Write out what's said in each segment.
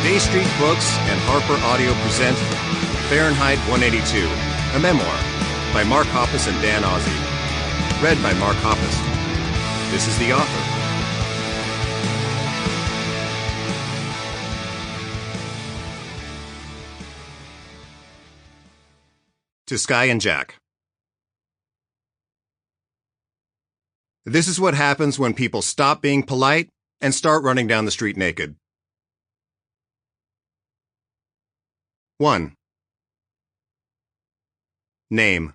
Bay Street Books and HarperAudio present Fahrenheit-182, a memoir by Mark Hoppus and Dan Ozzi. Read by Mark Hoppus. This is the author. To Sky and Jack. This is what happens when people stop being polite and start running down the street naked. 1. Name.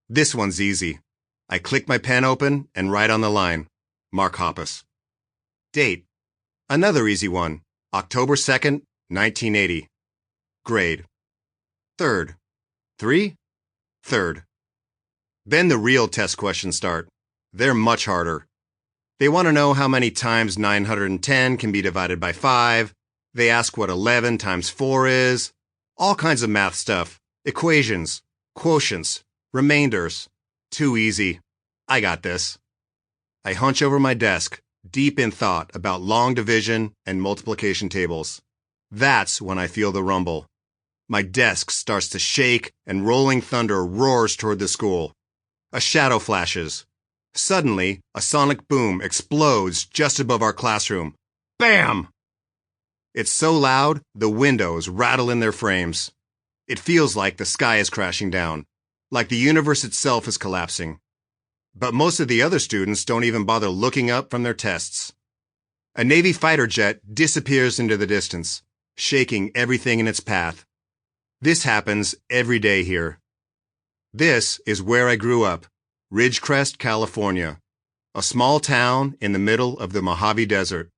This one's easy. I click my pen open and write on the line, Mark Hoppus. Date. Another easy one, October 2nd, 1980. Grade. Third. 3? Third. Then the real test questions start. They're much harder. They want to know how many times 910 can be divided by 5. They ask what 11 times 4 is. All kinds of math stuff. Equations, quotients, remainders. Too easy. I got this. I hunch over my desk, deep in thought about long division and multiplication tables. That's when I feel the rumble. My desk starts to shake and rolling thunder roars toward the school. A shadow flashes. Suddenly, a sonic boom explodes just above our classroom. Bam! It's so loud, the windows rattle in their frames. It feels like the sky is crashing down, like the universe itself is collapsing. But most of the other students don't even bother looking up from their tests. A Navy fighter jet disappears into the distance, shaking everything in its path. This happens every day here. This is where I grew up, Ridgecrest, California, a small town in the middle of the Mojave Desert.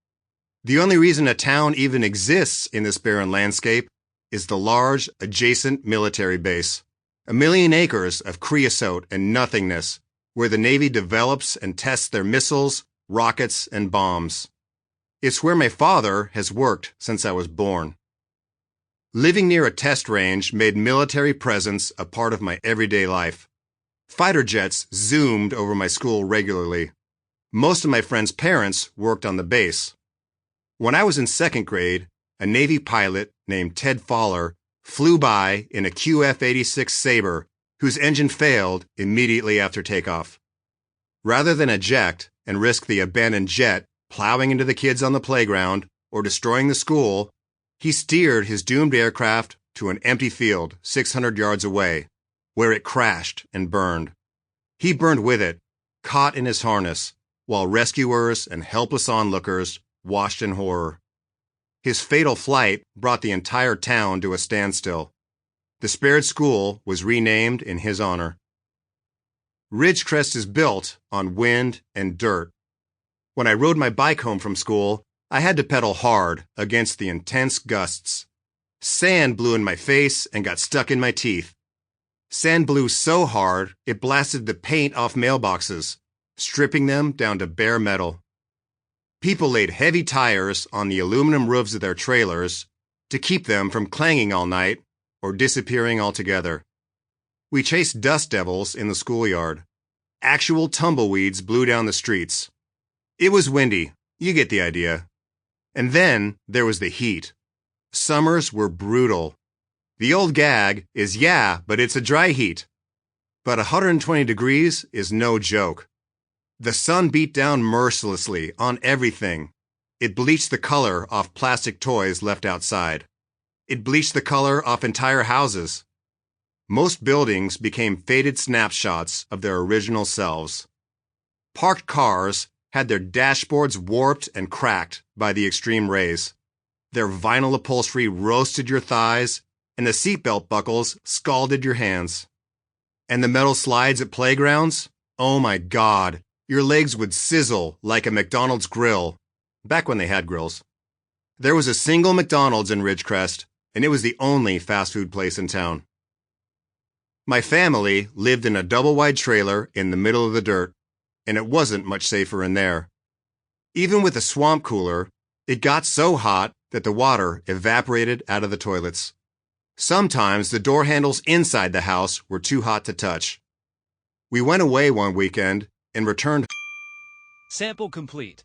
The only reason a town even exists in this barren landscape is the large, adjacent military base, 1 million acres of creosote and nothingness, where the Navy develops and tests their missiles, rockets, and bombs. It's where my father has worked since I was born. Living near a test range made military presence a part of my everyday life. Fighter jets zoomed over my school regularly. Most of my friends' parents worked on the base. When I was in 2nd grade, a Navy pilot named Ted Fowler flew by in a QF-86 Sabre whose engine failed immediately after takeoff. Rather than eject and risk the abandoned jet plowing into the kids on the playground or destroying the school, he steered his doomed aircraft to an empty field 600 yards away, where it crashed and burned. He burned with it, caught in his harness, while rescuers and helpless onlookers watched in horror. His fatal flight brought the entire town to a standstill. The spared school was renamed in his honor. Ridgecrest is built on wind and dirt. When I rode my bike home from school, I had to pedal hard against the intense gusts. Sand blew in my face and got stuck in my teeth. Sand blew so hard it blasted the paint off mailboxes, stripping them down to bare metal. People laid heavy tires on the aluminum roofs of their trailers to keep them from clanging all night or disappearing altogether. We chased dust devils in the schoolyard. Actual tumbleweeds blew down the streets. It was windy, you get the idea. And then there was the heat. Summers were brutal. The old gag is, yeah, but it's a dry heat. But 120 degrees is no joke. The sun beat down mercilessly on everything. It bleached the color off plastic toys left outside. It bleached the color off entire houses. Most buildings became faded snapshots of their original selves. Parked cars had their dashboards warped and cracked by the extreme rays. Their vinyl upholstery roasted your thighs, and the seatbelt buckles scalded your hands. And the metal slides at playgrounds? Oh my God! Your legs would sizzle like a McDonald's grill, back when they had grills. There was a single McDonald's in Ridgecrest, and it was the only fast food place in town. My family lived in a double-wide trailer in the middle of the dirt, and it wasn't much safer in there. Even with a swamp cooler, it got so hot that the water evaporated out of the toilets. Sometimes the door handles inside the house were too hot to touch. We went away one weekend and returned Sample complete.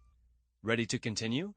Ready to continue?